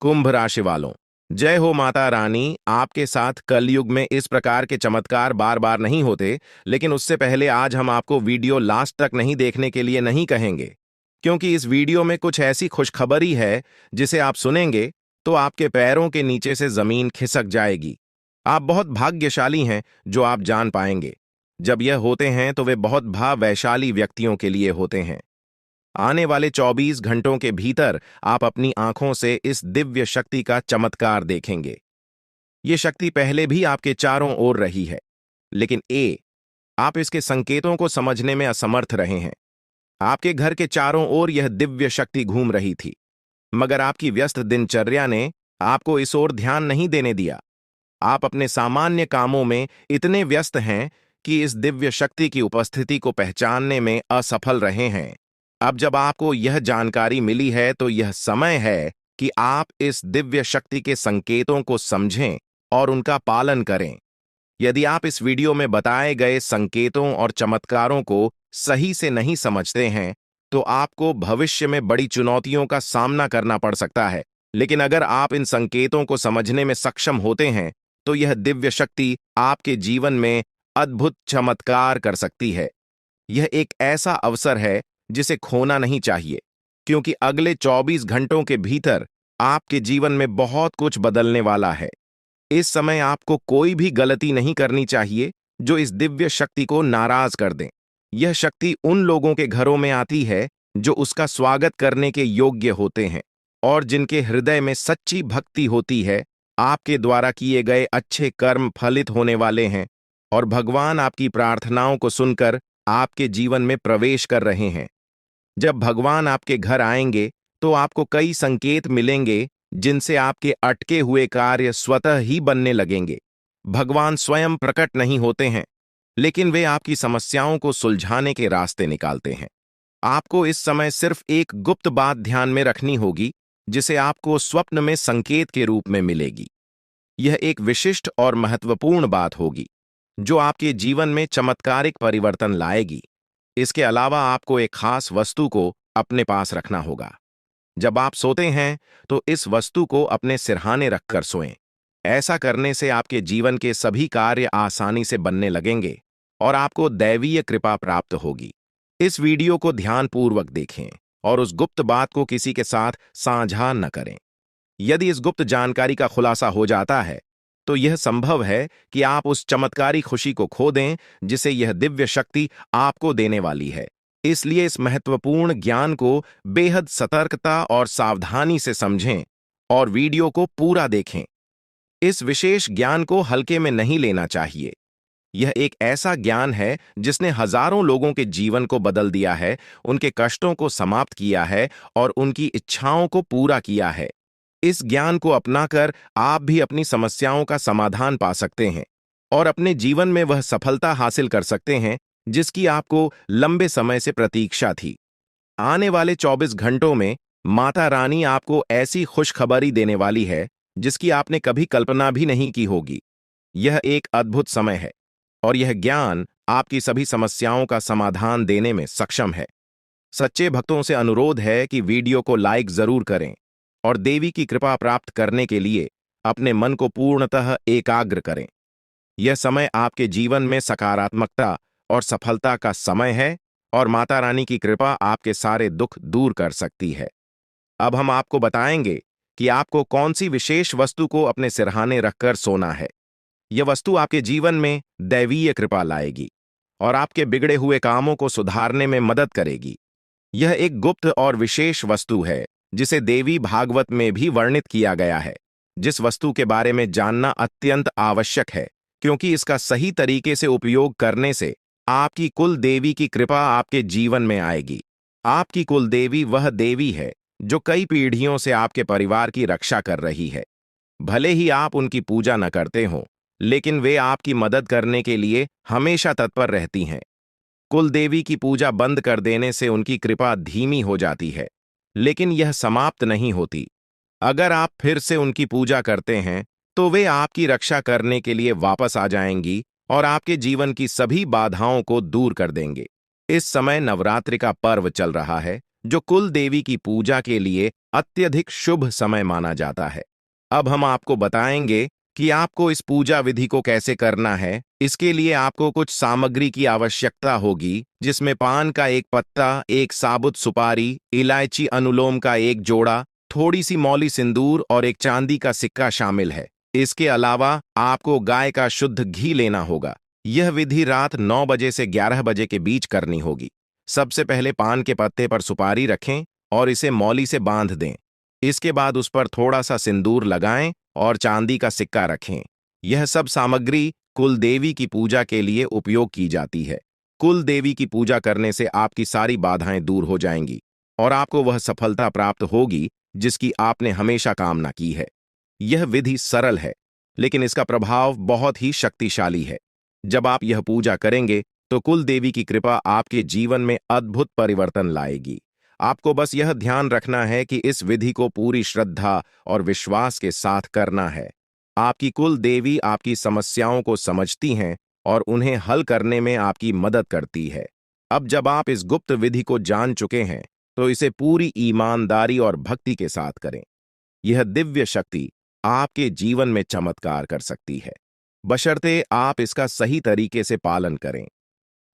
कुंभ राशि वालों, जय हो माता रानी। आपके साथ कलयुग में इस प्रकार के चमत्कार बार बार नहीं होते, लेकिन उससे पहले आज हम आपको वीडियो लास्ट तक नहीं देखने के लिए नहीं कहेंगे, क्योंकि इस वीडियो में कुछ ऐसी खुशखबरी है जिसे आप सुनेंगे तो आपके पैरों के नीचे से जमीन खिसक जाएगी। आप बहुत भाग्यशाली हैं जो आप जान पाएंगे। जब यह होते हैं तो वे बहुत भाववैशाली व्यक्तियों के लिए होते हैं। आने वाले 24 घंटों के भीतर आप अपनी आंखों से इस दिव्य शक्ति का चमत्कार देखेंगे। ये शक्ति पहले भी आपके चारों ओर रही है, लेकिन आप इसके संकेतों को समझने में असमर्थ रहे हैं। आपके घर के चारों ओर यह दिव्य शक्ति घूम रही थी, मगर आपकी व्यस्त दिनचर्या ने आपको इस ओर ध्यान नहीं देने दिया। आप अपने सामान्य कामों में इतने व्यस्त हैं कि इस दिव्य शक्ति की उपस्थिति को पहचानने में असफल रहे हैं। अब जब आपको यह जानकारी मिली है तो यह समय है कि आप इस दिव्य शक्ति के संकेतों को समझें और उनका पालन करें। यदि आप इस वीडियो में बताए गए संकेतों और चमत्कारों को सही से नहीं समझते हैं, तो आपको भविष्य में बड़ी चुनौतियों का सामना करना पड़ सकता है। लेकिन अगर आप इन संकेतों को समझने में सक्षम होते हैं, तो यह दिव्य शक्ति आपके जीवन में अद्भुत चमत्कार कर सकती है। यह एक ऐसा अवसर है जिसे खोना नहीं चाहिए, क्योंकि अगले 24 घंटों के भीतर आपके जीवन में बहुत कुछ बदलने वाला है। इस समय आपको कोई भी गलती नहीं करनी चाहिए जो इस दिव्य शक्ति को नाराज कर दें। यह शक्ति उन लोगों के घरों में आती है जो उसका स्वागत करने के योग्य होते हैं और जिनके हृदय में सच्ची भक्ति होती है। आपके द्वारा किए गए अच्छे कर्म फलित होने वाले हैं और भगवान आपकी प्रार्थनाओं को सुनकर आपके जीवन में प्रवेश कर रहे हैं। जब भगवान आपके घर आएंगे तो आपको कई संकेत मिलेंगे जिनसे आपके अटके हुए कार्य स्वतः ही बनने लगेंगे। भगवान स्वयं प्रकट नहीं होते हैं, लेकिन वे आपकी समस्याओं को सुलझाने के रास्ते निकालते हैं। आपको इस समय सिर्फ एक गुप्त बात ध्यान में रखनी होगी, जिसे आपको स्वप्न में संकेत के रूप में मिलेगी। यह एक विशिष्ट और महत्वपूर्ण बात होगी जो आपके जीवन में चमत्कारिक परिवर्तन लाएगी। इसके अलावा आपको एक खास वस्तु को अपने पास रखना होगा। जब आप सोते हैं तो इस वस्तु को अपने सिरहाने रखकर सोएं। ऐसा करने से आपके जीवन के सभी कार्य आसानी से बनने लगेंगे और आपको दैवीय कृपा प्राप्त होगी। इस वीडियो को ध्यानपूर्वक देखें और उस गुप्त बात को किसी के साथ साझा न करें। यदि इस गुप्त जानकारी का खुलासा हो जाता है तो यह संभव है कि आप उस चमत्कारी खुशी को खो दें जिसे यह दिव्य शक्ति आपको देने वाली है। इसलिए इस महत्वपूर्ण ज्ञान को बेहद सतर्कता और सावधानी से समझें और वीडियो को पूरा देखें। इस विशेष ज्ञान को हल्के में नहीं लेना चाहिए। यह एक ऐसा ज्ञान है जिसने हजारों लोगों के जीवन को बदल दिया है, उनके कष्टों को समाप्त किया है और उनकी इच्छाओं को पूरा किया है। इस ज्ञान को अपनाकर आप भी अपनी समस्याओं का समाधान पा सकते हैं और अपने जीवन में वह सफलता हासिल कर सकते हैं जिसकी आपको लंबे समय से प्रतीक्षा थी। आने वाले 24 घंटों में माता रानी आपको ऐसी खुशखबरी देने वाली है जिसकी आपने कभी कल्पना भी नहीं की होगी। यह एक अद्भुत समय है और यह ज्ञान आपकी सभी समस्याओं का समाधान देने में सक्षम है। सच्चे भक्तों से अनुरोध है कि वीडियो को लाइक जरूर करें और देवी की कृपा प्राप्त करने के लिए अपने मन को पूर्णतः एकाग्र करें। यह समय आपके जीवन में सकारात्मकता और सफलता का समय है और माता रानी की कृपा आपके सारे दुख दूर कर सकती है। अब हम आपको बताएंगे कि आपको कौन सी विशेष वस्तु को अपने सिरहाने रखकर सोना है। यह वस्तु आपके जीवन में दैवीय कृपा लाएगी और आपके बिगड़े हुए कामों को सुधारने में मदद करेगी। यह एक गुप्त और विशेष वस्तु है जिसे देवी भागवत में भी वर्णित किया गया है। जिस वस्तु के बारे में जानना अत्यंत आवश्यक है, क्योंकि इसका सही तरीके से उपयोग करने से आपकी कुल देवी की कृपा आपके जीवन में आएगी। आपकी कुल देवी वह देवी है जो कई पीढ़ियों से आपके परिवार की रक्षा कर रही है। भले ही आप उनकी पूजा न करते हों, लेकिन वे आपकी मदद करने के लिए हमेशा तत्पर रहती हैं। कुल देवी की पूजा बंद कर देने से उनकी कृपा धीमी हो जाती है, लेकिन यह समाप्त नहीं होती। अगर आप फिर से उनकी पूजा करते हैं तो वे आपकी रक्षा करने के लिए वापस आ जाएंगी और आपके जीवन की सभी बाधाओं को दूर कर देंगे। इस समय नवरात्रि का पर्व चल रहा है जो कुल देवी की पूजा के लिए अत्यधिक शुभ समय माना जाता है। अब हम आपको बताएंगे कि आपको इस पूजा विधि को कैसे करना है। इसके लिए आपको कुछ सामग्री की आवश्यकता होगी, जिसमें पान का एक पत्ता, एक साबुत सुपारी, इलायची अनुलोम का एक जोड़ा, थोड़ी सी मौली सिंदूर और एक चांदी का सिक्का शामिल है। इसके अलावा आपको गाय का शुद्ध घी लेना होगा। यह विधि रात 9 बजे से 11 बजे के बीच करनी होगी। सबसे पहले पान के पत्ते पर सुपारी रखें और इसे मौली से बांध दें। इसके बाद उस पर थोड़ा सा सिंदूर लगाएं और चांदी का सिक्का रखें। यह सब सामग्री कुल देवी की पूजा के लिए उपयोग की जाती है। कुल देवी की पूजा करने से आपकी सारी बाधाएं दूर हो जाएंगी और आपको वह सफलता प्राप्त होगी जिसकी आपने हमेशा कामना की है। यह विधि सरल है, लेकिन इसका प्रभाव बहुत ही शक्तिशाली है। जब आप यह पूजा करेंगे तो कुल देवी की कृपा आपके जीवन में अद्भुत परिवर्तन लाएगी। आपको बस यह ध्यान रखना है कि इस विधि को पूरी श्रद्धा और विश्वास के साथ करना है। आपकी कुल देवी आपकी समस्याओं को समझती हैं और उन्हें हल करने में आपकी मदद करती है। अब जब आप इस गुप्त विधि को जान चुके हैं, तो इसे पूरी ईमानदारी और भक्ति के साथ करें। यह दिव्य शक्ति आपके जीवन में चमत्कार कर सकती है, बशर्ते आप इसका सही तरीके से पालन करें।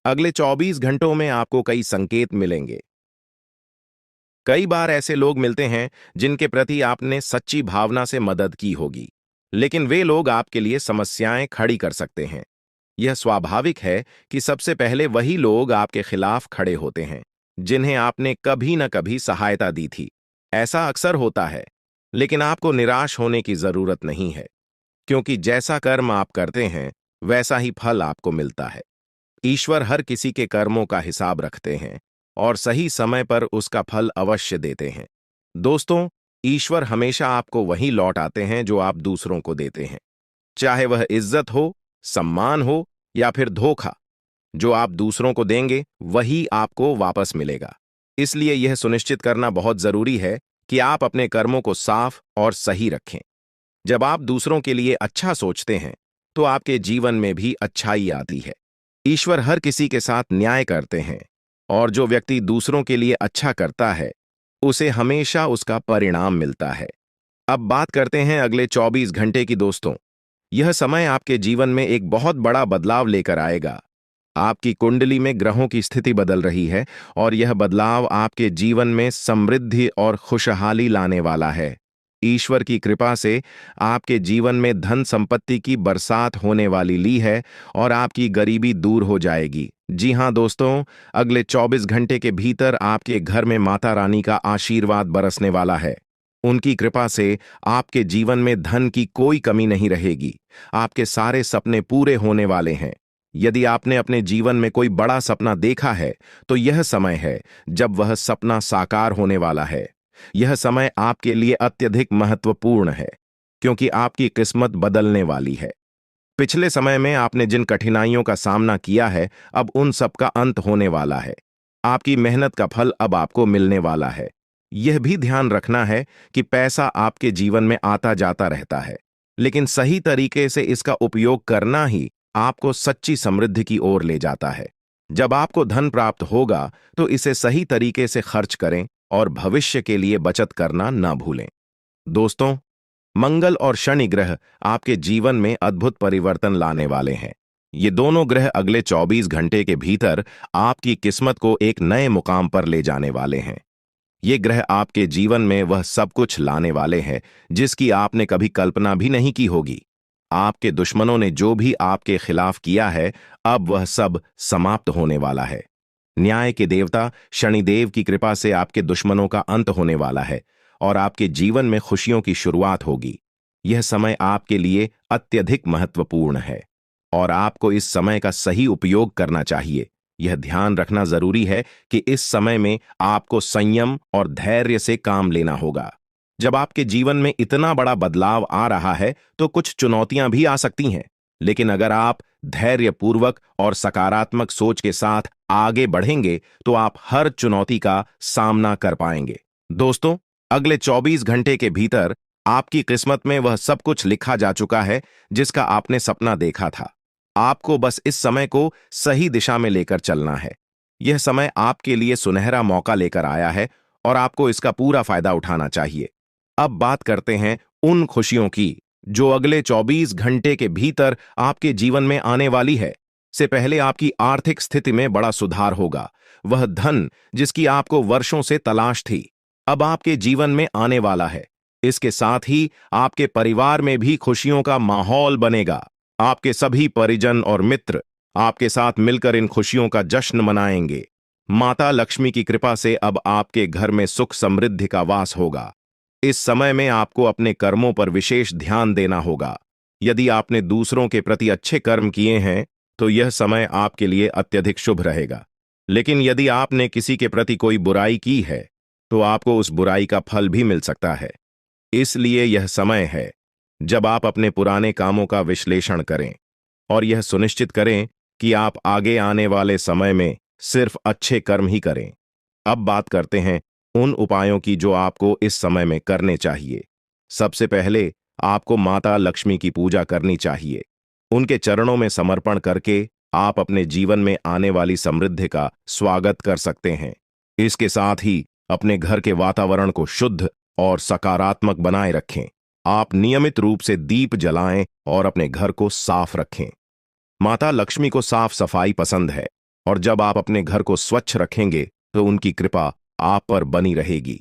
अगले 24 घंटों में आपको कई संकेत मिलेंगे। कई बार ऐसे लोग मिलते हैं जिनके प्रति आपने सच्ची भावना से मदद की होगी, लेकिन वे लोग आपके लिए समस्याएं खड़ी कर सकते हैं। यह स्वाभाविक है कि सबसे पहले वही लोग आपके खिलाफ खड़े होते हैं जिन्हें आपने कभी न कभी सहायता दी थी। ऐसा अक्सर होता है, लेकिन आपको निराश होने की जरूरत नहीं है, क्योंकि जैसा कर्म आप करते हैं वैसा ही फल आपको मिलता है। ईश्वर हर किसी के कर्मों का हिसाब रखते हैं और सही समय पर उसका फल अवश्य देते हैं। दोस्तों, ईश्वर हमेशा आपको वही लौट आते हैं जो आप दूसरों को देते हैं, चाहे वह इज्जत हो, सम्मान हो या फिर धोखा। जो आप दूसरों को देंगे वही आपको वापस मिलेगा। इसलिए यह सुनिश्चित करना बहुत जरूरी है कि आप अपने कर्मों को साफ और सही रखें। जब आप दूसरों के लिए अच्छा सोचते हैं तो आपके जीवन में भी अच्छाई आती है। ईश्वर हर किसी के साथ न्याय करते हैं और जो व्यक्ति दूसरों के लिए अच्छा करता है उसे हमेशा उसका परिणाम मिलता है। अब बात करते हैं अगले 24 घंटे की। दोस्तों, यह समय आपके जीवन में एक बहुत बड़ा बदलाव लेकर आएगा। आपकी कुंडली में ग्रहों की स्थिति बदल रही है और यह बदलाव आपके जीवन में समृद्धि और खुशहाली लाने वाला है। ईश्वर की कृपा से आपके जीवन में धन संपत्ति की बरसात होने वाली ली है और आपकी गरीबी दूर हो जाएगी। जी हां दोस्तों, अगले 24 घंटे के भीतर आपके घर में माता रानी का आशीर्वाद बरसने वाला है। उनकी कृपा से आपके जीवन में धन की कोई कमी नहीं रहेगी। आपके सारे सपने पूरे होने वाले हैं। यदि आपने अपने जीवन में कोई बड़ा सपना देखा है तो यह समय है जब वह सपना साकार होने वाला है। यह समय आपके लिए अत्यधिक महत्वपूर्ण है, क्योंकि आपकी किस्मत बदलने वाली है। पिछले समय में आपने जिन कठिनाइयों का सामना किया है, अब उन सब का अंत होने वाला है। आपकी मेहनत का फल अब आपको मिलने वाला है। यह भी ध्यान रखना है कि पैसा आपके जीवन में आता जाता रहता है, लेकिन सही तरीके से इसका उपयोग करना ही आपको सच्ची समृद्धि की ओर ले जाता है। जब आपको धन प्राप्त होगा तो इसे सही तरीके से खर्च करें और भविष्य के लिए बचत करना न भूलें। दोस्तों, मंगल और शनि ग्रह आपके जीवन में अद्भुत परिवर्तन लाने वाले हैं। ये दोनों ग्रह अगले 24 घंटे के भीतर आपकी किस्मत को एक नए मुकाम पर ले जाने वाले हैं। ये ग्रह आपके जीवन में वह सब कुछ लाने वाले हैं जिसकी आपने कभी कल्पना भी नहीं की होगी। आपके दुश्मनों ने जो भी आपके खिलाफ किया है, अब वह सब समाप्त होने वाला है। न्याय के देवता शनिदेव की कृपा से आपके दुश्मनों का अंत होने वाला है और आपके जीवन में खुशियों की शुरुआत होगी। यह समय आपके लिए अत्यधिक महत्वपूर्ण है और आपको इस समय का सही उपयोग करना चाहिए। यह ध्यान रखना जरूरी है कि इस समय में आपको संयम और धैर्य से काम लेना होगा। जब आपके जीवन में इतना बड़ा बदलाव आ रहा है तो कुछ चुनौतियां भी आ सकती हैं, लेकिन अगर आप धैर्यपूर्वक और सकारात्मक सोच के साथ आगे बढ़ेंगे तो आप हर चुनौती का सामना कर पाएंगे। दोस्तों, अगले 24 घंटे के भीतर आपकी किस्मत में वह सब कुछ लिखा जा चुका है जिसका आपने सपना देखा था। आपको बस इस समय को सही दिशा में लेकर चलना है। यह समय आपके लिए सुनहरा मौका लेकर आया है और आपको इसका पूरा फायदा उठाना चाहिए। अब बात करते हैं उन खुशियों की जो अगले 24 घंटे के भीतर आपके जीवन में आने वाली है। से पहले आपकी आर्थिक स्थिति में बड़ा सुधार होगा। वह धन जिसकी आपको वर्षों से तलाश थी, अब आपके जीवन में आने वाला है। इसके साथ ही आपके परिवार में भी खुशियों का माहौल बनेगा। आपके सभी परिजन और मित्र आपके साथ मिलकर इन खुशियों का जश्न मनाएंगे। माता लक्ष्मी की कृपा से अब आपके घर में सुख समृद्धि का वास होगा। इस समय में आपको अपने कर्मों पर विशेष ध्यान देना होगा। यदि आपने दूसरों के प्रति अच्छे कर्म किए हैं तो यह समय आपके लिए अत्यधिक शुभ रहेगा। लेकिन यदि आपने किसी के प्रति कोई बुराई की है तो आपको उस बुराई का फल भी मिल सकता है। इसलिए यह समय है जब आप अपने पुराने कामों का विश्लेषण करें और यह सुनिश्चित करें कि आप आगे आने वाले समय में सिर्फ अच्छे कर्म ही करें। अब बात करते हैं उन उपायों की जो आपको इस समय में करने चाहिए। सबसे पहले आपको माता लक्ष्मी की पूजा करनी चाहिए। उनके चरणों में समर्पण करके आप अपने जीवन में आने वाली समृद्धि का स्वागत कर सकते हैं। इसके साथ ही अपने घर के वातावरण को शुद्ध और सकारात्मक बनाए रखें। आप नियमित रूप से दीप जलाएं और अपने घर को साफ रखें। माता लक्ष्मी को साफ सफाई पसंद है और जब आप अपने घर को स्वच्छ रखेंगे तो उनकी कृपा आप पर बनी रहेगी।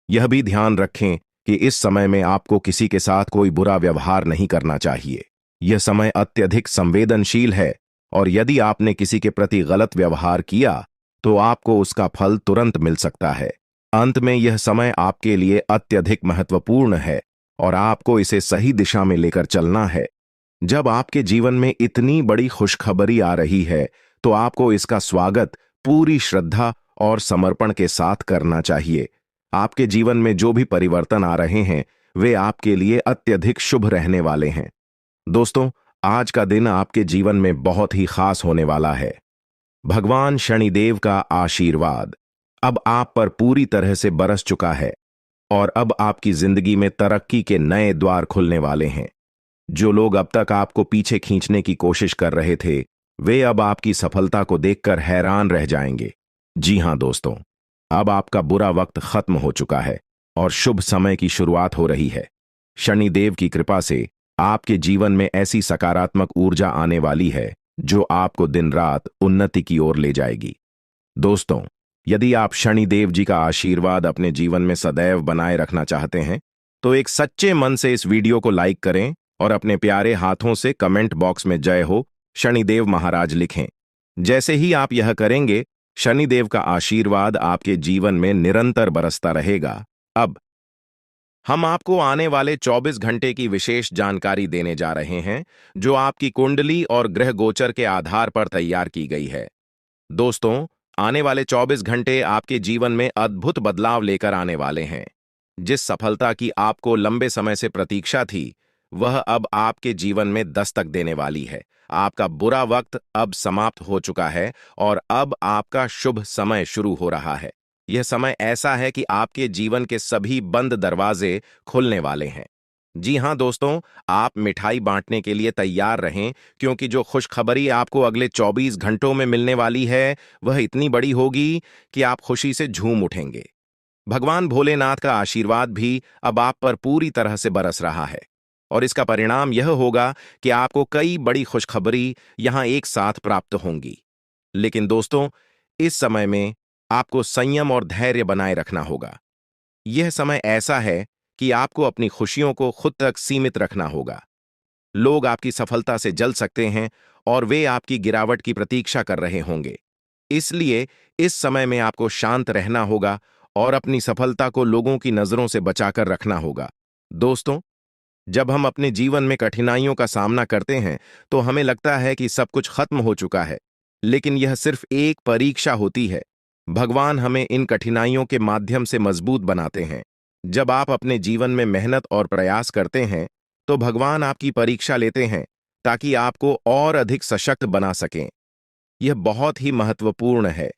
यह भी ध्यान रखें कि इस समय में आपको किसी के साथ कोई बुरा व्यवहार नहीं करना चाहिए। यह समय अत्यधिक संवेदनशील है और यदि आपने किसी के प्रति गलत व्यवहार किया तो आपको उसका फल तुरंत मिल सकता है। अंत में यह समय आपके लिए अत्यधिक महत्वपूर्ण है और आपको इसे सही दिशा में लेकर चलना है। जब आपके जीवन में इतनी बड़ी खुशखबरी आ रही है तो आपको इसका स्वागत पूरी श्रद्धा और समर्पण के साथ करना चाहिए। आपके जीवन में जो भी परिवर्तन आ रहे हैं वे आपके लिए अत्यधिक शुभ रहने वाले हैं। दोस्तों, आज का दिन आपके जीवन में बहुत ही खास होने वाला है। भगवान शनिदेव का आशीर्वाद अब आप पर पूरी तरह से बरस चुका है और अब आपकी जिंदगी में तरक्की के नए द्वार खुलने वाले हैं। जो लोग अब तक आपको पीछे खींचने की कोशिश कर रहे थे वे अब आपकी सफलता को देखकर हैरान रह जाएंगे। जी हां दोस्तों, अब आपका बुरा वक्त खत्म हो चुका है और शुभ समय की शुरुआत हो रही है। शनिदेव की कृपा से आपके जीवन में ऐसी सकारात्मक ऊर्जा आने वाली है जो आपको दिन रात उन्नति की ओर ले जाएगी। दोस्तों, यदि आप शनिदेव जी का आशीर्वाद अपने जीवन में सदैव बनाए रखना चाहते हैं तो एक सच्चे मन से इस वीडियो को लाइक करें और अपने प्यारे हाथों से कमेंट बॉक्स में जय हो शनिदेव महाराज लिखें। जैसे ही आप यह करेंगे शनिदेव का आशीर्वाद आपके जीवन में निरंतर बरसता रहेगा। अब हम आपको आने वाले 24 घंटे की विशेष जानकारी देने जा रहे हैं जो आपकी कुंडली और ग्रह गोचर के आधार पर तैयार की गई है। दोस्तों, आने वाले 24 घंटे आपके जीवन में अद्भुत बदलाव लेकर आने वाले हैं। जिस सफलता की आपको लंबे समय से प्रतीक्षा थी वह अब आपके जीवन में दस्तक देने वाली है। आपका बुरा वक्त अब समाप्त हो चुका है और अब आपका शुभ समय शुरू हो रहा है। यह समय ऐसा है कि आपके जीवन के सभी बंद दरवाजे खुलने वाले हैं। जी हां दोस्तों, आप मिठाई बांटने के लिए तैयार रहें क्योंकि जो खुशखबरी आपको अगले 24 घंटों में मिलने वाली है वह इतनी बड़ी होगी कि आप खुशी से झूम उठेंगे। भगवान भोलेनाथ का आशीर्वाद भी अब आप पर पूरी तरह से बरस रहा है और इसका परिणाम यह होगा कि आपको कई बड़ी खुशखबरी यहां एक साथ प्राप्त होंगी। लेकिन दोस्तों, इस समय में आपको संयम और धैर्य बनाए रखना होगा। यह समय ऐसा है कि आपको अपनी खुशियों को खुद तक सीमित रखना होगा। लोग आपकी सफलता से जल सकते हैं और वे आपकी गिरावट की प्रतीक्षा कर रहे होंगे। इसलिए इस समय में आपको शांत रहना होगा और अपनी सफलता को लोगों की नजरों से बचाकर रखना होगा। दोस्तों, जब हम अपने जीवन में कठिनाइयों का सामना करते हैं तो हमें लगता है कि सब कुछ खत्म हो चुका है, लेकिन यह सिर्फ एक परीक्षा होती है। भगवान हमें इन कठिनाइयों के माध्यम से मजबूत बनाते हैं। जब आप अपने जीवन में मेहनत और प्रयास करते हैं तो भगवान आपकी परीक्षा लेते हैं ताकि आपको और अधिक सशक्त बना सकें। यह बहुत ही महत्वपूर्ण है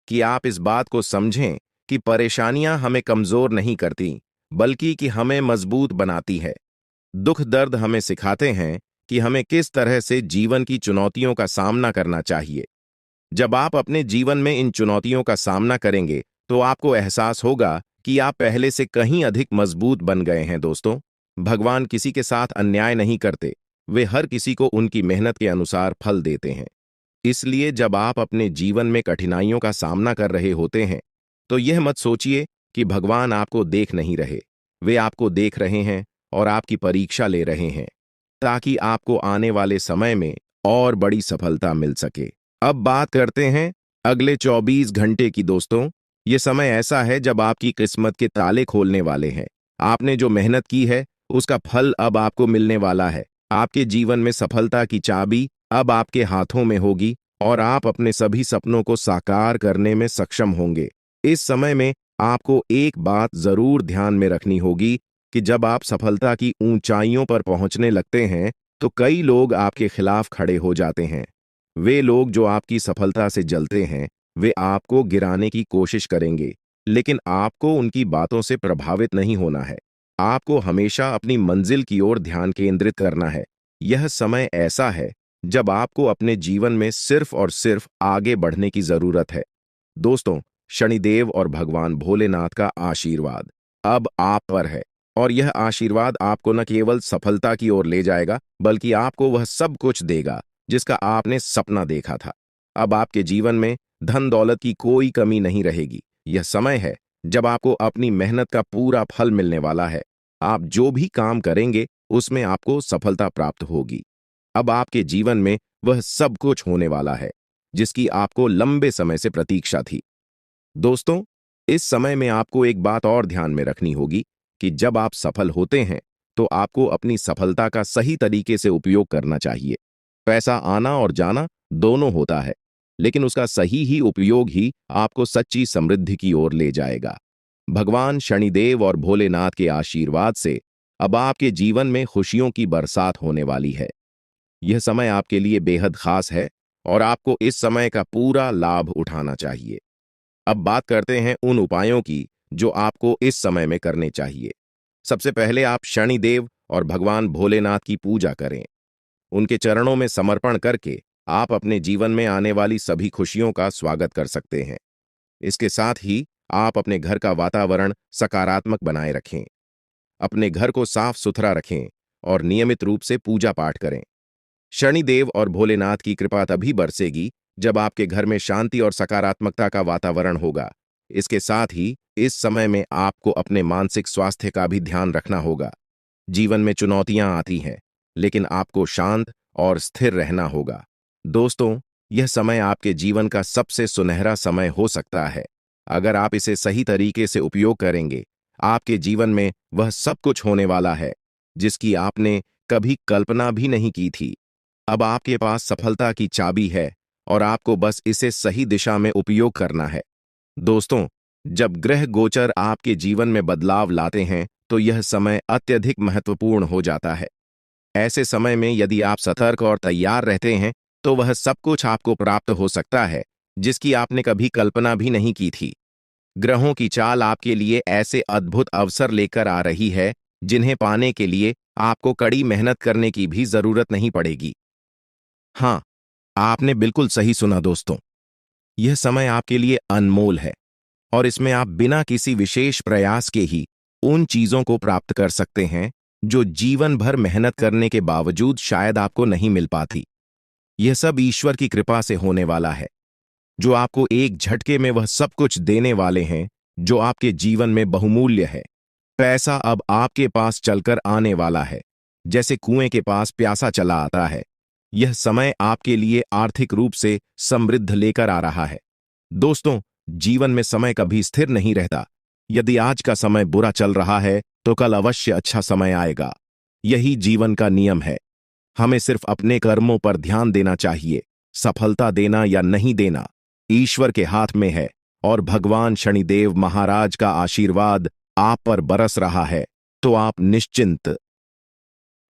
कि आप इस बात को समझें कि परेशानियां हमें कमजोर नहीं करती बल्कि कि हमें मजबूत बनाती है। दुख दर्द हमें सिखाते हैं कि हमें किस तरह से जीवन की चुनौतियों का सामना करना चाहिए। जब आप अपने जीवन में इन चुनौतियों का सामना करेंगे तो आपको एहसास होगा कि आप पहले से कहीं अधिक मजबूत बन गए हैं। दोस्तों, भगवान किसी के साथ अन्याय नहीं करते। वे हर किसी को उनकी मेहनत के अनुसार फल देते हैं। इसलिए जब आप अपने जीवन में कठिनाइयों का सामना कर रहे होते हैं तो यह मत सोचिए कि भगवान आपको देख नहीं रहे। वे आपको देख रहे हैं और आपकी परीक्षा ले रहे हैं ताकि आपको आने वाले समय में और बड़ी सफलता मिल सके। अब बात करते हैं अगले 24 घंटे की। दोस्तों, ये समय ऐसा है जब आपकी किस्मत के ताले खोलने वाले हैं। आपने जो मेहनत की है उसका फल अब आपको मिलने वाला है। आपके जीवन में सफलता की चाबी अब आपके हाथों में होगी और आप अपने सभी सपनों को साकार करने में सक्षम होंगे। इस समय में आपको एक बात जरूर ध्यान में रखनी होगी कि जब आप सफलता की ऊंचाइयों पर पहुंचने लगते हैं तो कई लोग आपके खिलाफ खड़े हो जाते हैं। वे लोग जो आपकी सफलता से जलते हैं वे आपको गिराने की कोशिश करेंगे, लेकिन आपको उनकी बातों से प्रभावित नहीं होना है। आपको हमेशा अपनी मंजिल की ओर ध्यान केंद्रित करना है। यह समय ऐसा है जब आपको अपने जीवन में सिर्फ और सिर्फ आगे बढ़ने की जरूरत है। दोस्तों, शनिदेव और भगवान भोलेनाथ का आशीर्वाद अब आप पर है और यह आशीर्वाद आपको न केवल सफलता की ओर ले जाएगा बल्कि आपको वह सब कुछ देगा जिसका आपने सपना देखा था। अब आपके जीवन में धन दौलत की कोई कमी नहीं रहेगी। यह समय है जब आपको अपनी मेहनत का पूरा फल मिलने वाला है। आप जो भी काम करेंगे उसमें आपको सफलता प्राप्त होगी। अब आपके जीवन में वह सब कुछ होने वाला है जिसकी आपको लंबे समय से प्रतीक्षा थी। दोस्तों, इस समय में आपको एक बात और ध्यान में रखनी होगी कि जब आप सफल होते हैं तो आपको अपनी सफलता का सही तरीके से उपयोग करना चाहिए। पैसा आना और जाना दोनों होता है, लेकिन उसका सही ही उपयोग ही आपको सच्ची समृद्धि की ओर ले जाएगा। भगवान शनिदेव और भोलेनाथ के आशीर्वाद से अब आपके जीवन में खुशियों की बरसात होने वाली है। यह समय आपके लिए बेहद खास है और आपको इस समय का पूरा लाभ उठाना चाहिए। अब बात करते हैं उन उपायों की जो आपको इस समय में करने चाहिए। सबसे पहले आप शनिदेव और भगवान भोलेनाथ की पूजा करें। उनके चरणों में समर्पण करके आप अपने जीवन में आने वाली सभी खुशियों का स्वागत कर सकते हैं। इसके साथ ही आप अपने घर का वातावरण सकारात्मक बनाए रखें। अपने घर को साफ सुथरा रखें और नियमित रूप से पूजा पाठ करें। शनिदेव और भोलेनाथ की कृपा तभी बरसेगी जब आपके घर में शांति और सकारात्मकता का वातावरण होगा। इसके साथ ही इस समय में आपको अपने मानसिक स्वास्थ्य का भी ध्यान रखना होगा। जीवन में चुनौतियां आती हैं, लेकिन आपको शांत और स्थिर रहना होगा। दोस्तों, यह समय आपके जीवन का सबसे सुनहरा समय हो सकता है। अगर आप इसे सही तरीके से उपयोग करेंगे, आपके जीवन में वह सब कुछ होने वाला है जिसकी आपने कभी कल्पना भी नहीं की थी। अब आपके पास सफलता की चाबी है और आपको बस इसे सही दिशा में उपयोग करना है। दोस्तों, जब ग्रह गोचर आपके जीवन में बदलाव लाते हैं तो यह समय अत्यधिक महत्वपूर्ण हो जाता है। ऐसे समय में यदि आप सतर्क और तैयार रहते हैं तो वह सब कुछ आपको प्राप्त हो सकता है जिसकी आपने कभी कल्पना भी नहीं की थी। ग्रहों की चाल आपके लिए ऐसे अद्भुत अवसर लेकर आ रही है जिन्हें पाने के लिए आपको कड़ी मेहनत करने की भी जरूरत नहीं पड़ेगी। हाँ, आपने बिल्कुल सही सुना दोस्तों। यह समय आपके लिए अनमोल है और इसमें आप बिना किसी विशेष प्रयास के ही उन चीजों को प्राप्त कर सकते हैं जो जीवन भर मेहनत करने के बावजूद शायद आपको नहीं मिल पाती। यह सब ईश्वर की कृपा से होने वाला है, जो आपको एक झटके में वह सब कुछ देने वाले हैं जो आपके जीवन में बहुमूल्य है। पैसा अब आपके पास चलकर आने वाला है, जैसे कुएं के पास प्यासा चला आता है। यह समय आपके लिए आर्थिक रूप से समृद्ध लेकर आ रहा है। दोस्तों, जीवन में समय कभी स्थिर नहीं रहता। यदि आज का समय बुरा चल रहा है तो कल अवश्य अच्छा समय आएगा। यही जीवन का नियम है। हमें सिर्फ अपने कर्मों पर ध्यान देना चाहिए। सफलता देना या नहीं देना ईश्वर के हाथ में है और भगवान शनिदेव महाराज का आशीर्वाद आप पर बरस रहा है। तो आप निश्चिंत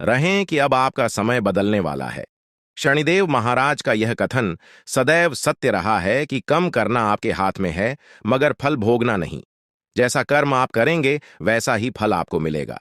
रहें कि अब आपका समय बदलने वाला है। शनिदेव महाराज का यह कथन सदैव सत्य रहा है कि कम करना आपके हाथ में है, मगर फल भोगना नहीं। जैसा कर्म आप करेंगे वैसा ही फल आपको मिलेगा।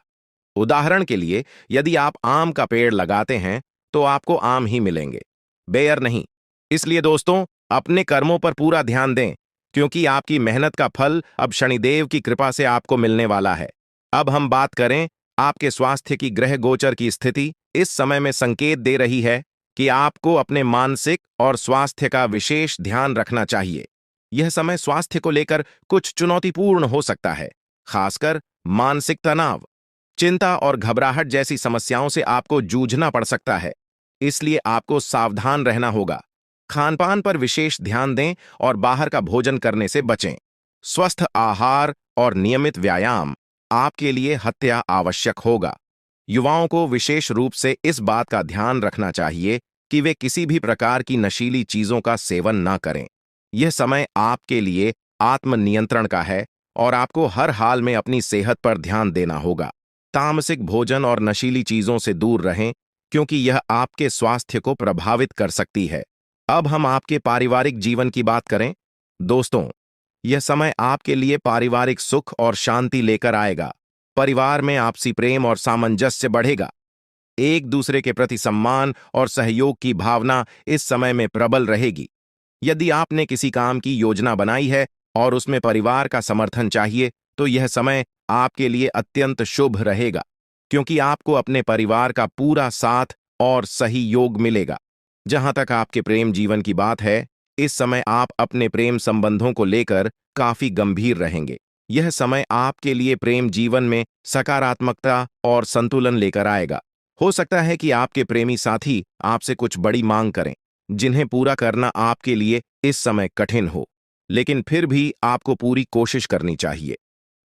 उदाहरण के लिए, यदि आप आम का पेड़ लगाते हैं तो आपको आम ही मिलेंगे, बेर नहीं। इसलिए दोस्तों, अपने कर्मों पर पूरा ध्यान दें, क्योंकि आपकी मेहनत का फल अब शनिदेव की कृपा से आपको मिलने वाला है। अब हम बात करें आपके स्वास्थ्य की। ग्रह गोचर की स्थिति इस समय में संकेत दे रही है कि आपको अपने मानसिक और स्वास्थ्य का विशेष ध्यान रखना चाहिए। यह समय स्वास्थ्य को लेकर कुछ चुनौतीपूर्ण हो सकता है, खासकर मानसिक तनाव, चिंता और घबराहट जैसी समस्याओं से आपको जूझना पड़ सकता है। इसलिए आपको सावधान रहना होगा। खानपान पर विशेष ध्यान दें और बाहर का भोजन करने से बचें। स्वस्थ आहार और नियमित व्यायाम आपके लिए हत्या आवश्यक होगा। युवाओं को विशेष रूप से इस बात का ध्यान रखना चाहिए कि वे किसी भी प्रकार की नशीली चीजों का सेवन ना करें। यह समय आपके लिए आत्मनियंत्रण का है और आपको हर हाल में अपनी सेहत पर ध्यान देना होगा। तामसिक भोजन और नशीली चीजों से दूर रहें, क्योंकि यह आपके स्वास्थ्य को प्रभावित कर सकती है। अब हम आपके पारिवारिक जीवन की बात करें। दोस्तों, यह समय आपके लिए पारिवारिक सुख और शांति लेकर आएगा। परिवार में आपसी प्रेम और सामंजस्य बढ़ेगा। एक दूसरे के प्रति सम्मान और सहयोग की भावना इस समय में प्रबल रहेगी। यदि आपने किसी काम की योजना बनाई है और उसमें परिवार का समर्थन चाहिए, तो यह समय आपके लिए अत्यंत शुभ रहेगा, क्योंकि आपको अपने परिवार का पूरा साथ और सही योग मिलेगा। जहां तक आपके प्रेम जीवन की बात है, इस समय आप अपने प्रेम संबंधों को लेकर काफी गंभीर रहेंगे। यह समय आपके लिए प्रेम जीवन में सकारात्मकता और संतुलन लेकर आएगा। हो सकता है कि आपके प्रेमी साथी आपसे कुछ बड़ी मांग करें, जिन्हें पूरा करना आपके लिए इस समय कठिन हो, लेकिन फिर भी आपको पूरी कोशिश करनी चाहिए।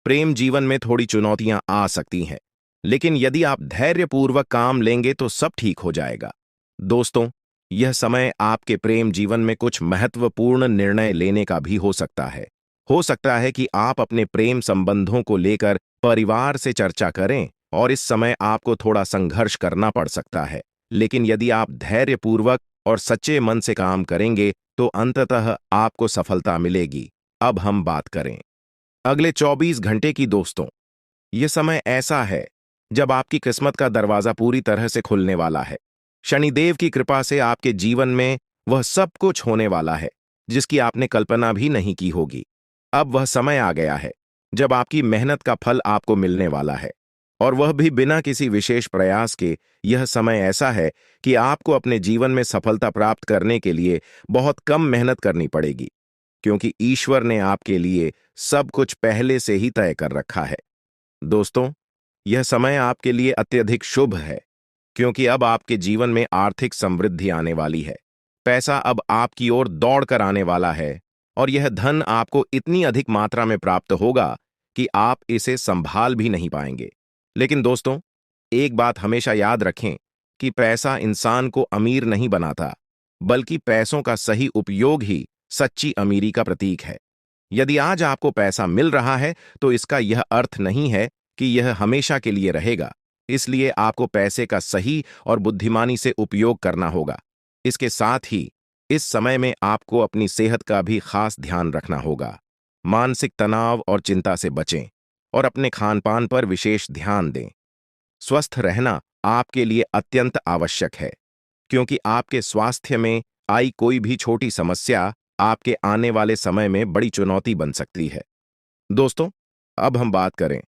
प्रेम जीवन में थोड़ी चुनौतियां आ सकती हैं, लेकिन यदि आप धैर्यपूर्वक काम लेंगे तो सब ठीक हो जाएगा। दोस्तों, यह समय आपके प्रेम जीवन में कुछ महत्वपूर्ण निर्णय लेने का भी हो सकता है। हो सकता है कि आप अपने प्रेम संबंधों को लेकर परिवार से चर्चा करें और इस समय आपको थोड़ा संघर्ष करना पड़ सकता है। लेकिन यदि आप धैर्यपूर्वक और सच्चे मन से काम करेंगे तो अंततः आपको सफलता मिलेगी। अब हम बात करें अगले 24 घंटे की। दोस्तों, यह समय ऐसा है जब आपकी किस्मत का दरवाजा पूरी तरह से खुलने वाला है। शनिदेव की कृपा से आपके जीवन में वह सब कुछ होने वाला है जिसकी आपने कल्पना भी नहीं की होगी। अब वह समय आ गया है जब आपकी मेहनत का फल आपको मिलने वाला है, और वह भी बिना किसी विशेष प्रयास के। यह समय ऐसा है कि आपको अपने जीवन में सफलता प्राप्त करने के लिए बहुत कम मेहनत करनी पड़ेगी, क्योंकि ईश्वर ने आपके लिए सब कुछ पहले से ही तय कर रखा है। दोस्तों, यह समय आपके लिए अत्यधिक शुभ है, क्योंकि अब आपके जीवन में आर्थिक समृद्धि आने वाली है। पैसा अब आपकी ओर दौड़ कर आने वाला है, और यह धन आपको इतनी अधिक मात्रा में प्राप्त होगा कि आप इसे संभाल भी नहीं पाएंगे। लेकिन दोस्तों, एक बात हमेशा याद रखें कि पैसा इंसान को अमीर नहीं बनाता, बल्कि पैसों का सही उपयोग ही सच्ची अमीरी का प्रतीक है। यदि आज आपको पैसा मिल रहा है, तो इसका यह अर्थ नहीं है कि यह हमेशा के लिए रहेगा। इसलिए आपको पैसे का सही और बुद्धिमानी से उपयोग करना होगा। इसके साथ ही इस समय में आपको अपनी सेहत का भी खास ध्यान रखना होगा। मानसिक तनाव और चिंता से बचें और अपने खानपान पर विशेष ध्यान दें। स्वस्थ रहना आपके लिए अत्यंत आवश्यक है, क्योंकि आपके स्वास्थ्य में आई कोई भी छोटी समस्या आपके आने वाले समय में बड़ी चुनौती बन सकती है। दोस्तों, अब हम बात करें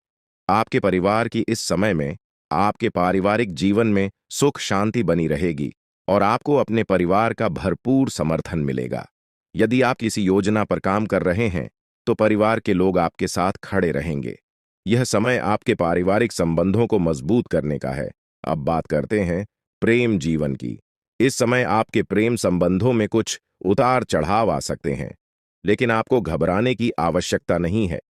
आपके परिवार की। इस समय में आपके पारिवारिक जीवन में सुख शांति बनी रहेगी और आपको अपने परिवार का भरपूर समर्थन मिलेगा। यदि आप किसी योजना पर काम कर रहे हैं, तो परिवार के लोग आपके साथ खड़े रहेंगे। यह समय आपके पारिवारिक संबंधों को मजबूत करने का है। अब बात करते हैं प्रेम जीवन की। इस समय आपके प्रेम संबंधों में कुछ उतार चढ़ाव आ सकते हैं, लेकिन आपको घबराने की आवश्यकता नहीं है।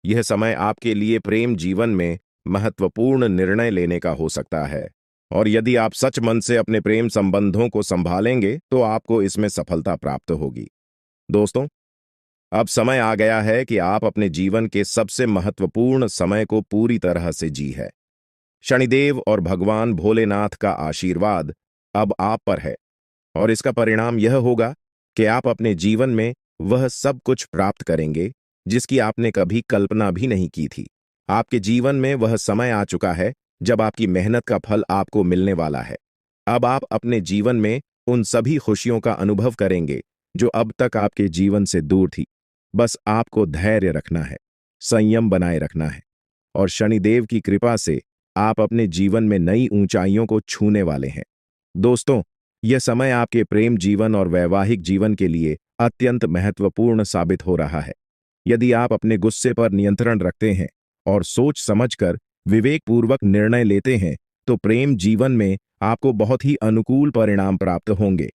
यह समय आपके लिए प्रेम जीवन में महत्वपूर्ण निर्णय लेने का हो सकता है, और यदि आप सच मन से अपने प्रेम संबंधों को संभालेंगे तो आपको इसमें सफलता प्राप्त होगी। दोस्तों, अब समय आ गया है कि आप अपने जीवन के सबसे महत्वपूर्ण समय को पूरी तरह से जी है। शनिदेव और भगवान भोलेनाथ का आशीर्वाद अब आप पर है, और इसका परिणाम यह होगा कि आप अपने जीवन में वह सब कुछ प्राप्त करेंगे जिसकी आपने कभी कल्पना भी नहीं की थी। आपके जीवन में वह समय आ चुका है जब आपकी मेहनत का फल आपको मिलने वाला है। अब आप अपने जीवन में उन सभी खुशियों का अनुभव करेंगे जो अब तक आपके जीवन से दूर थी। बस आपको धैर्य रखना है, संयम बनाए रखना है, और शनिदेव की कृपा से आप अपने जीवन में नई ऊंचाइयों को छूने वाले हैं। दोस्तों, यह समय आपके प्रेम जीवन और वैवाहिक जीवन के लिए अत्यंत महत्वपूर्ण साबित हो रहा है। यदि आप अपने गुस्से पर नियंत्रण रखते हैं और सोच समझकर विवेकपूर्वक निर्णय लेते हैं, तो प्रेम जीवन में आपको बहुत ही अनुकूल परिणाम प्राप्त होंगे।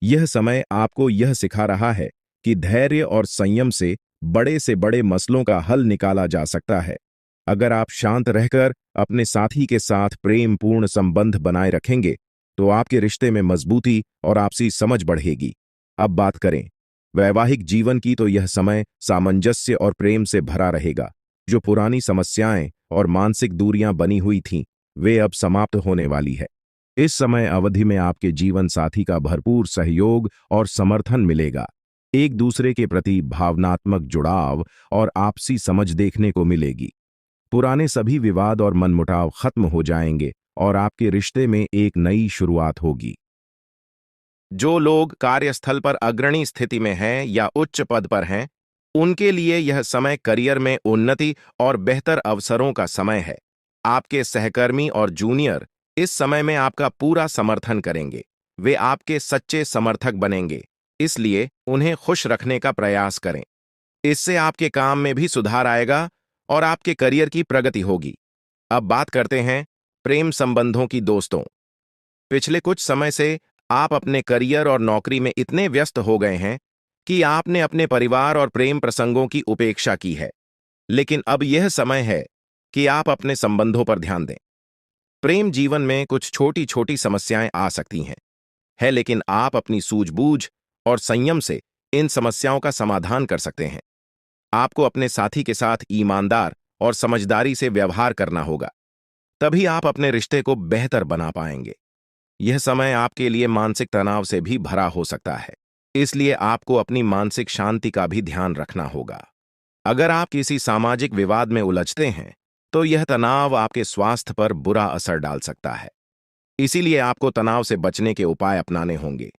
यह समय आपको यह सिखा रहा है कि धैर्य और संयम से बड़े मसलों का हल निकाला जा सकता है। अगर आप शांत रहकर अपने साथी के साथ प्रेमपूर्ण संबंध बनाए रखेंगे, तो आपके रिश्ते में मजबूती और आपसी समझ बढ़ेगी। अब बात करें वैवाहिक जीवन की, तो यह समय सामंजस्य और प्रेम से भरा रहेगा। जो पुरानी समस्याएं और मानसिक दूरियां बनी हुई थीं, वे अब समाप्त होने वाली है। इस समय अवधि में आपके जीवन साथी का भरपूर सहयोग और समर्थन मिलेगा। एक दूसरे के प्रति भावनात्मक जुड़ाव और आपसी समझ देखने को मिलेगी। पुराने सभी विवाद और मनमुटाव खत्म हो जाएंगे और आपके रिश्ते में एक नई शुरुआत होगी। जो लोग कार्यस्थल पर अग्रणी स्थिति में हैं या उच्च पद पर हैं, उनके लिए यह समय करियर में उन्नति और बेहतर अवसरों का समय है। आपके सहकर्मी और जूनियर इस समय में आपका पूरा समर्थन करेंगे। वे आपके सच्चे समर्थक बनेंगे, इसलिए उन्हें खुश रखने का प्रयास करें। इससे आपके काम में भी सुधार आएगा और आपके करियर की प्रगति होगी। अब बात करते हैं प्रेम संबंधों की। दोस्तों, पिछले कुछ समय से आप अपने करियर और नौकरी में इतने व्यस्त हो गए हैं कि आपने अपने परिवार और प्रेम प्रसंगों की उपेक्षा की है। लेकिन अब यह समय है कि आप अपने संबंधों पर ध्यान दें। प्रेम जीवन में कुछ छोटी छोटी समस्याएं आ सकती हैं, लेकिन आप अपनी सूझबूझ और संयम से इन समस्याओं का समाधान कर सकते हैं। आपको अपने साथी के साथ ईमानदार और समझदारी से व्यवहार करना होगा, तभी आप अपने रिश्ते को बेहतर बना पाएंगे। यह समय आपके लिए मानसिक तनाव से भी भरा हो सकता है, इसलिए आपको अपनी मानसिक शांति का भी ध्यान रखना होगा। अगर आप किसी सामाजिक विवाद में उलझते हैं, तो यह तनाव आपके स्वास्थ्य पर बुरा असर डाल सकता है। इसीलिए आपको तनाव से बचने के उपाय अपनाने होंगे।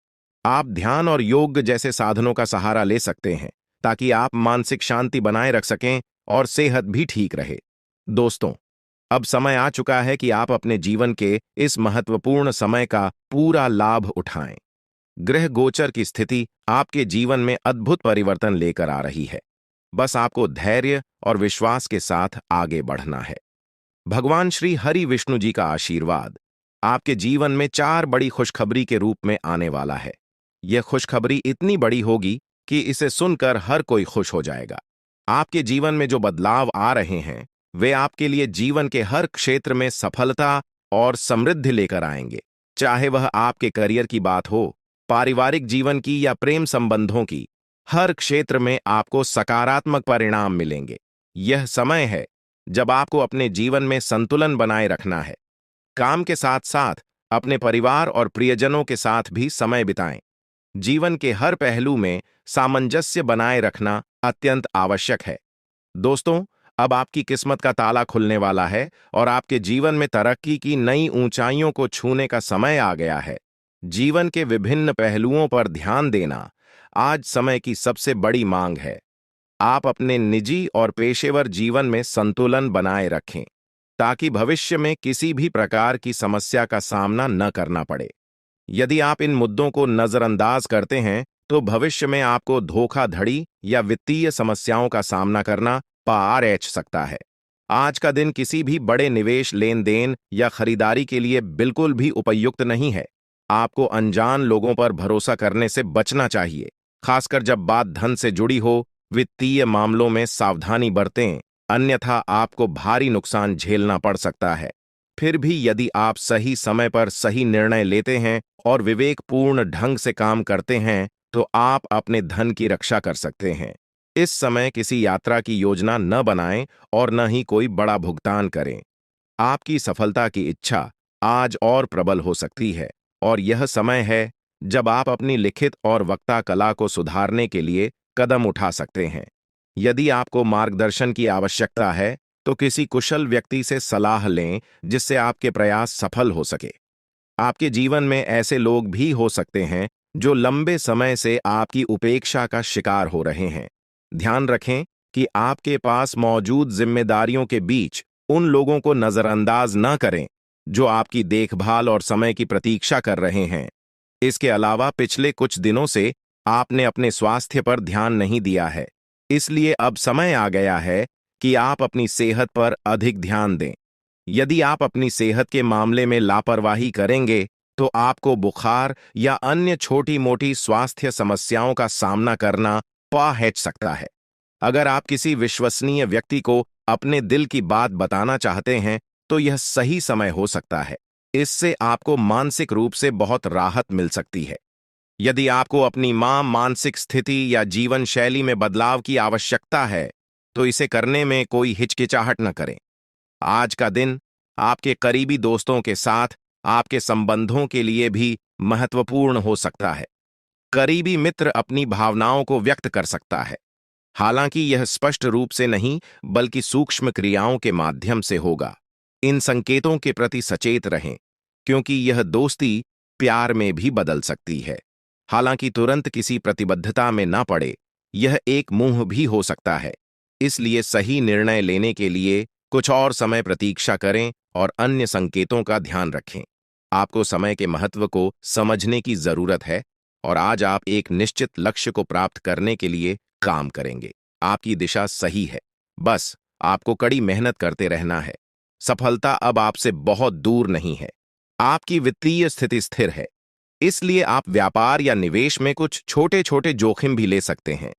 आप ध्यान और योग जैसे साधनों का सहारा ले सकते हैं, ताकि आप मानसिक शांति बनाए रख सकें और सेहत भी ठीक रहे। दोस्तों, अब समय आ चुका है कि आप अपने जीवन के इस महत्वपूर्ण समय का पूरा लाभ उठाएं। ग्रह गोचर की स्थिति आपके जीवन में अद्भुत परिवर्तन लेकर आ रही है। बस आपको धैर्य और विश्वास के साथ आगे बढ़ना है। भगवान श्री हरि विष्णु जी का आशीर्वाद आपके जीवन में 4 बड़ी खुशखबरी के रूप में आने वाला है। यह खुशखबरी इतनी बड़ी होगी कि इसे सुनकर हर कोई खुश हो जाएगा। आपके जीवन में जो बदलाव आ रहे हैं, वे आपके लिए जीवन के हर क्षेत्र में सफलता और समृद्धि लेकर आएंगे। चाहे वह आपके करियर की बात हो, पारिवारिक जीवन की या प्रेम संबंधों की, हर क्षेत्र में आपको सकारात्मक परिणाम मिलेंगे। यह समय है जब आपको अपने जीवन में संतुलन बनाए रखना है। काम के साथ साथ अपने परिवार और प्रियजनों के साथ भी समय बिताएं। जीवन के हर पहलू में सामंजस्य बनाए रखना अत्यंत आवश्यक है। दोस्तों, अब आपकी किस्मत का ताला खुलने वाला है और आपके जीवन में तरक्की की नई ऊंचाइयों को छूने का समय आ गया है। जीवन के विभिन्न पहलुओं पर ध्यान देना आज समय की सबसे बड़ी मांग है। आप अपने निजी और पेशेवर जीवन में संतुलन बनाए रखें, ताकि भविष्य में किसी भी प्रकार की समस्या का सामना न करना पड़े। यदि आप इन मुद्दों को नजरअंदाज करते हैं, तो भविष्य में आपको धोखाधड़ी या वित्तीय समस्याओं का सामना करना पड़ सकता है। आज का दिन किसी भी बड़े निवेश, लेन देन या खरीदारी के लिए बिल्कुल भी उपयुक्त नहीं है। आपको अनजान लोगों पर भरोसा करने से बचना चाहिए, खासकर जब बात धन से जुड़ी हो। वित्तीय मामलों में सावधानी बरतें, अन्यथा आपको भारी नुकसान झेलना पड़ सकता है। फिर भी यदि आप सही समय पर सही निर्णय लेते हैं और विवेकपूर्ण ढंग से काम करते हैं, तो आप अपने धन की रक्षा कर सकते हैं। इस समय किसी यात्रा की योजना न बनाएं और न ही कोई बड़ा भुगतान करें। आपकी सफलता की इच्छा आज और प्रबल हो सकती है, और यह समय है जब आप अपनी लिखित और वक्ता कला को सुधारने के लिए कदम उठा सकते हैं। यदि आपको मार्गदर्शन की आवश्यकता है, तो किसी कुशल व्यक्ति से सलाह लें, जिससे आपके प्रयास सफल हो सके। आपके जीवन में ऐसे लोग भी हो सकते हैं जो लंबे समय से आपकी उपेक्षा का शिकार हो रहे हैं। ध्यान रखें कि आपके पास मौजूद जिम्मेदारियों के बीच उन लोगों को नजरअंदाज न करें जो आपकी देखभाल और समय की प्रतीक्षा कर रहे हैं। इसके अलावा पिछले कुछ दिनों से आपने अपने स्वास्थ्य पर ध्यान नहीं दिया है, इसलिए अब समय आ गया है कि आप अपनी सेहत पर अधिक ध्यान दें। यदि आप अपनी सेहत के मामले में लापरवाही करेंगे तो आपको बुखार या अन्य छोटी-मोटी स्वास्थ्य समस्याओं का सामना करना पड़ सकता है। अगर आप किसी विश्वसनीय व्यक्ति को अपने दिल की बात बताना चाहते हैं तो यह सही समय हो सकता है। इससे आपको मानसिक रूप से बहुत राहत मिल सकती है। यदि आपको अपनी मानसिक स्थिति या जीवन शैली में बदलाव की आवश्यकता है तो इसे करने में कोई हिचकिचाहट न करें। आज का दिन आपके करीबी दोस्तों के साथ आपके संबंधों के लिए भी महत्वपूर्ण हो सकता है। करीबी मित्र अपनी भावनाओं को व्यक्त कर सकता है, हालांकि यह स्पष्ट रूप से नहीं बल्कि सूक्ष्म क्रियाओं के माध्यम से होगा। इन संकेतों के प्रति सचेत रहें, क्योंकि यह दोस्ती प्यार में भी बदल सकती है। हालांकि तुरंत किसी प्रतिबद्धता में ना पड़े, यह एक मुंह भी हो सकता है। इसलिए सही निर्णय लेने के लिए कुछ और समय प्रतीक्षा करें और अन्य संकेतों का ध्यान रखें। आपको समय के महत्व को समझने की जरूरत है और आज आप एक निश्चित लक्ष्य को प्राप्त करने के लिए काम करेंगे। आपकी दिशा सही है, बस आपको कड़ी मेहनत करते रहना है। सफलता अब आपसे बहुत दूर नहीं है। आपकी वित्तीय स्थिति स्थिर है, इसलिए आप व्यापार या निवेश में कुछ छोटे-छोटे जोखिम भी ले सकते हैं।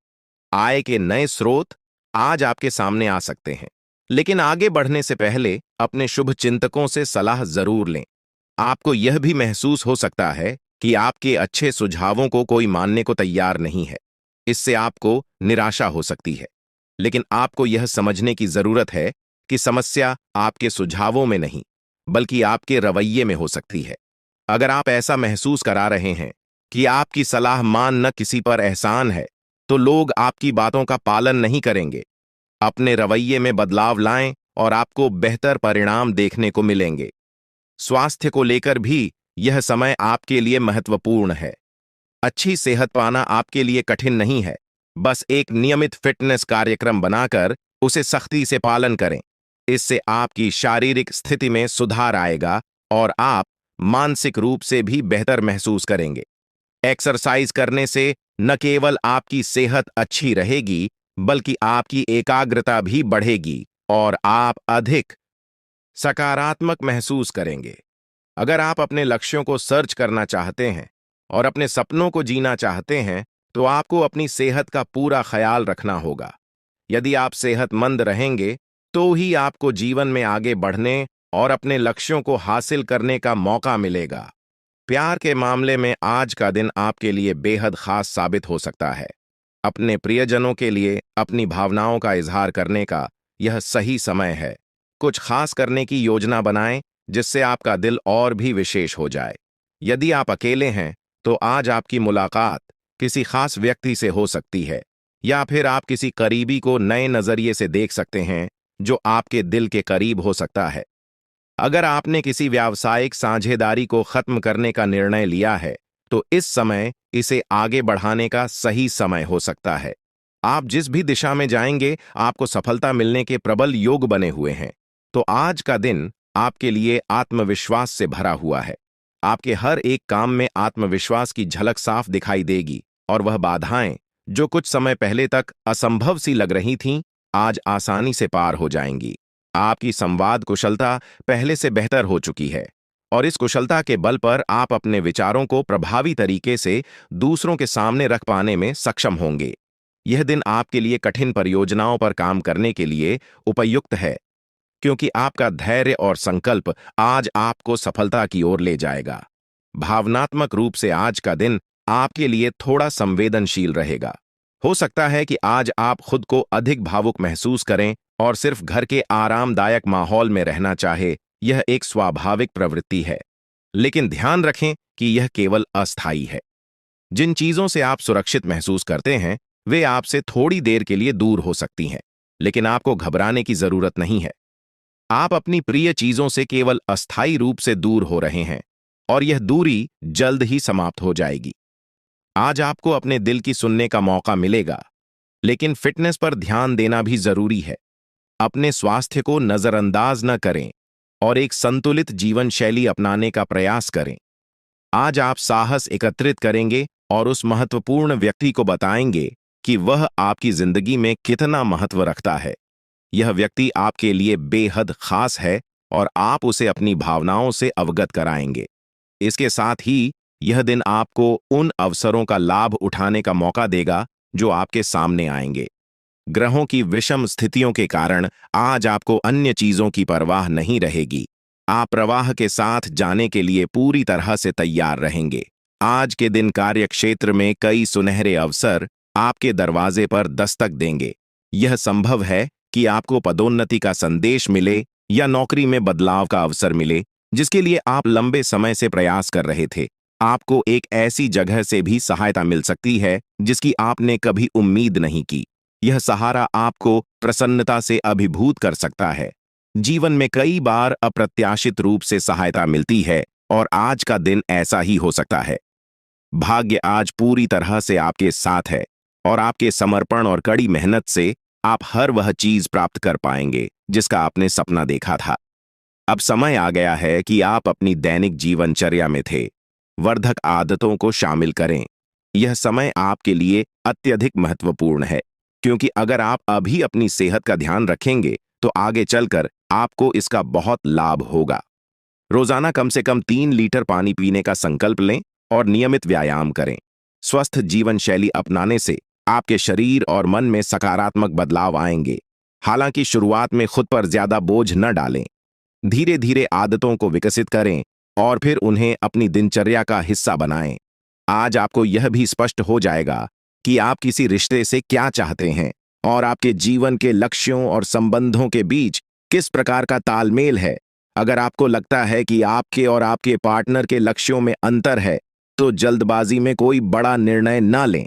आय के नए स्रोत आज आपके सामने आ सकते हैं, लेकिन आगे बढ़ने से पहले अपने शुभ चिंतकों से सलाह जरूर लें। आपको यह भी महसूस हो सकता है कि आपके अच्छे सुझावों को कोई मानने को तैयार नहीं है। इससे आपको निराशा हो सकती है, लेकिन आपको यह समझने की जरूरत है कि समस्या आपके सुझावों में नहीं, बल्कि आपके रवैये में हो सकती है। अगर आप ऐसा महसूस करा रहे हैं कि आपकी सलाह मान न किसी पर एहसान है, तो लोग आपकी बातों का पालन नहीं करेंगे। अपने रवैये में बदलाव लाएं और आपको बेहतर परिणाम देखने को मिलेंगे। स्वास्थ्य को लेकर भी यह समय आपके लिए महत्वपूर्ण है। अच्छी सेहत पाना आपके लिए कठिन नहीं है। बस एक नियमित फिटनेस कार्यक्रम बनाकर उसे सख्ती से पालन करें। इससे आपकी शारीरिक स्थिति में सुधार आएगा और आप मानसिक रूप से भी बेहतर महसूस करेंगे। एक्सरसाइज करने से न केवल आपकी सेहत अच्छी रहेगी, बल्कि आपकी एकाग्रता भी बढ़ेगी और आप अधिक सकारात्मक महसूस करेंगे। अगर आप अपने लक्ष्यों को सर्च करना चाहते हैं और अपने सपनों को जीना चाहते हैं, तो आपको अपनी सेहत का पूरा ख्याल रखना होगा। यदि आप सेहतमंद रहेंगे, तो ही आपको जीवन में आगे बढ़ने और अपने लक्ष्यों को हासिल करने का मौका मिलेगा। प्यार के मामले में आज का दिन आपके लिए बेहद खास साबित हो सकता है। अपने प्रियजनों के लिए अपनी भावनाओं का इजहार करने का यह सही समय है। कुछ खास करने की योजना बनाएं, जिससे आपका दिल और भी विशेष हो जाए। यदि आप अकेले हैं, तो आज आपकी मुलाकात किसी खास व्यक्ति से हो सकती है, या फिर आप किसी करीबी को नए नजरिए से देख सकते हैं जो आपके दिल के करीब हो सकता है। अगर आपने किसी व्यावसायिक साझेदारी को खत्म करने का निर्णय लिया है, तो इस समय इसे आगे बढ़ाने का सही समय हो सकता है। आप जिस भी दिशा में जाएंगे, आपको सफलता मिलने के प्रबल योग बने हुए हैं। तो आज का दिन आपके लिए आत्मविश्वास से भरा हुआ है। आपके हर एक काम में आत्मविश्वास की झलक साफ दिखाई देगी और वह बाधाएं जो कुछ समय पहले तक असंभव सी लग रही थीं, आज आसानी से पार हो जाएंगी। आपकी संवाद कुशलता पहले से बेहतर हो चुकी है और इस कुशलता के बल पर आप अपने विचारों को प्रभावी तरीके से दूसरों के सामने रख पाने में सक्षम होंगे। यह दिन आपके लिए कठिन परियोजनाओं पर काम करने के लिए उपयुक्त है, क्योंकि आपका धैर्य और संकल्प आज आपको सफलता की ओर ले जाएगा। भावनात्मक रूप से आज का दिन आपके लिए थोड़ा संवेदनशील रहेगा। हो सकता है कि आज आप खुद को अधिक भावुक महसूस करें और सिर्फ घर के आरामदायक माहौल में रहना चाहे। यह एक स्वाभाविक प्रवृत्ति है, लेकिन ध्यान रखें कि यह केवल अस्थायी है। जिन चीजों से आप सुरक्षित महसूस करते हैं, वे आपसे थोड़ी देर के लिए दूर हो सकती हैं, लेकिन आपको घबराने की जरूरत नहीं है। आप अपनी प्रिय चीजों से केवल अस्थायी रूप से दूर हो रहे हैं और यह दूरी जल्द ही समाप्त हो जाएगी। आज आपको अपने दिल की सुनने का मौका मिलेगा, लेकिन फिटनेस पर ध्यान देना भी जरूरी है। अपने स्वास्थ्य को नजरअंदाज न करें और एक संतुलित जीवन शैली अपनाने का प्रयास करें। आज आप साहस एकत्रित करेंगे और उस महत्वपूर्ण व्यक्ति को बताएंगे कि वह आपकी जिंदगी में कितना महत्व रखता है। यह व्यक्ति आपके लिए बेहद खास है और आप उसे अपनी भावनाओं से अवगत कराएंगे। इसके साथ ही यह दिन आपको उन अवसरों का लाभ उठाने का मौका देगा जो आपके सामने आएंगे। ग्रहों की विषम स्थितियों के कारण आज आपको अन्य चीजों की परवाह नहीं रहेगी। आप प्रवाह के साथ जाने के लिए पूरी तरह से तैयार रहेंगे। आज के दिन कार्यक्षेत्र में कई सुनहरे अवसर आपके दरवाजे पर दस्तक देंगे। यह संभव है कि आपको पदोन्नति का संदेश मिले या नौकरी में बदलाव का अवसर मिले, जिसके लिए आप लंबे समय से प्रयास कर रहे थे। आपको एक ऐसी जगह से भी सहायता मिल सकती है जिसकी आपने कभी उम्मीद नहीं की। यह सहारा आपको प्रसन्नता से अभिभूत कर सकता है। जीवन में कई बार अप्रत्याशित रूप से सहायता मिलती है और आज का दिन ऐसा ही हो सकता है। भाग्य आज पूरी तरह से आपके साथ है और आपके समर्पण और कड़ी मेहनत से आप हर वह चीज प्राप्त कर पाएंगे जिसका आपने सपना देखा था। अब समय आ गया है कि आप अपनी दैनिक जीवनचर्या में थे वर्धक आदतों को शामिल करें। यह समय आपके लिए अत्यधिक महत्वपूर्ण है, क्योंकि अगर आप अभी अपनी सेहत का ध्यान रखेंगे तो आगे चलकर आपको इसका बहुत लाभ होगा। रोजाना कम से कम 3 लीटर पानी पीने का संकल्प लें और नियमित व्यायाम करें। स्वस्थ जीवन शैली अपनाने से आपके शरीर और मन में सकारात्मक बदलाव आएंगे। हालांकि शुरुआत में खुद पर ज्यादा बोझ न डालें। धीरे धीरे आदतों को विकसित करें और फिर उन्हें अपनी दिनचर्या का हिस्सा बनाएं। आज आपको यह भी स्पष्ट हो जाएगा कि आप किसी रिश्ते से क्या चाहते हैं और आपके जीवन के लक्ष्यों और संबंधों के बीच किस प्रकार का तालमेल है। अगर आपको लगता है कि आपके और आपके पार्टनर के लक्ष्यों में अंतर है, तो जल्दबाजी में कोई बड़ा निर्णय न लें।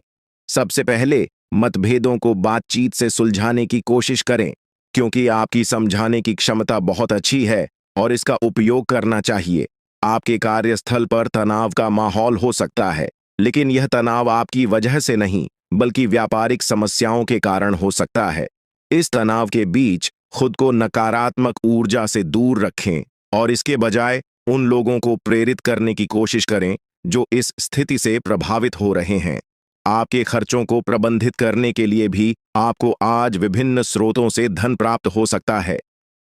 सबसे पहले मतभेदों को बातचीत से सुलझाने की कोशिश करें, क्योंकि आपकी समझाने की क्षमता बहुत अच्छी है और इसका उपयोग करना चाहिए। आपके कार्यस्थल पर तनाव का माहौल हो सकता है, लेकिन यह तनाव आपकी वजह से नहीं बल्कि व्यापारिक समस्याओं के कारण हो सकता है। इस तनाव के बीच खुद को नकारात्मक ऊर्जा से दूर रखें और इसके बजाय उन लोगों को प्रेरित करने की कोशिश करें जो इस स्थिति से प्रभावित हो रहे हैं। आपके खर्चों को प्रबंधित करने के लिए भी आपको आज विभिन्न स्रोतों से धन प्राप्त हो सकता है।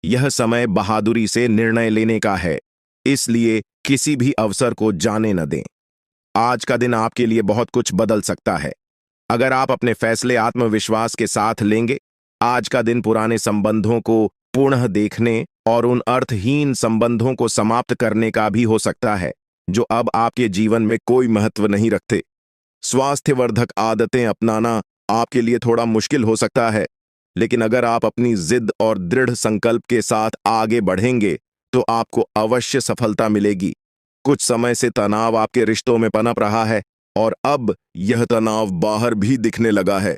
यह समय बहादुरी से निर्णय लेने का है, इसलिए किसी भी अवसर को जाने न दें। आज का दिन आपके लिए बहुत कुछ बदल सकता है अगर आप अपने फैसले आत्मविश्वास के साथ लेंगे। आज का दिन पुराने संबंधों को पुनः देखने और उन अर्थहीन संबंधों को समाप्त करने का भी हो सकता है जो अब आपके जीवन में कोई महत्व नहीं रखते। स्वास्थ्यवर्धक आदतें अपनाना आपके लिए थोड़ा मुश्किल हो सकता है, लेकिन अगर आप अपनी जिद और दृढ़ संकल्प के साथ आगे बढ़ेंगे तो आपको अवश्य सफलता मिलेगी। कुछ समय से तनाव आपके रिश्तों में पनप रहा है और अब यह तनाव बाहर भी दिखने लगा है।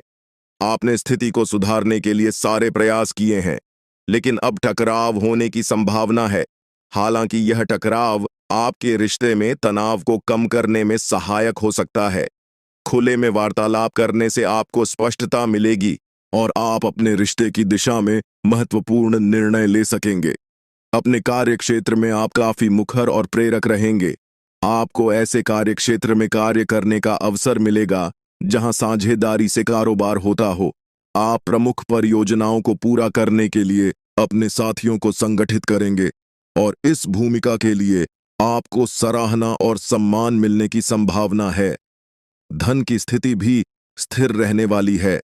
आपने स्थिति को सुधारने के लिए सारे प्रयास किए हैं, लेकिन अब टकराव होने की संभावना है। हालांकि यह टकराव आपके रिश्ते में तनाव को कम करने में सहायक हो सकता है। खुले में वार्तालाप करने से आपको स्पष्टता मिलेगी और आप अपने रिश्ते की दिशा में महत्वपूर्ण निर्णय ले सकेंगे। अपने कार्यक्षेत्र में आप काफी मुखर और प्रेरक रहेंगे। आपको ऐसे कार्यक्षेत्र में कार्य करने का अवसर मिलेगा जहां साझेदारी से कारोबार होता हो। आप प्रमुख परियोजनाओं को पूरा करने के लिए अपने साथियों को संगठित करेंगे और इस भूमिका के लिए आपको सराहना और सम्मान मिलने की संभावना है। धन की स्थिति भी स्थिर रहने वाली है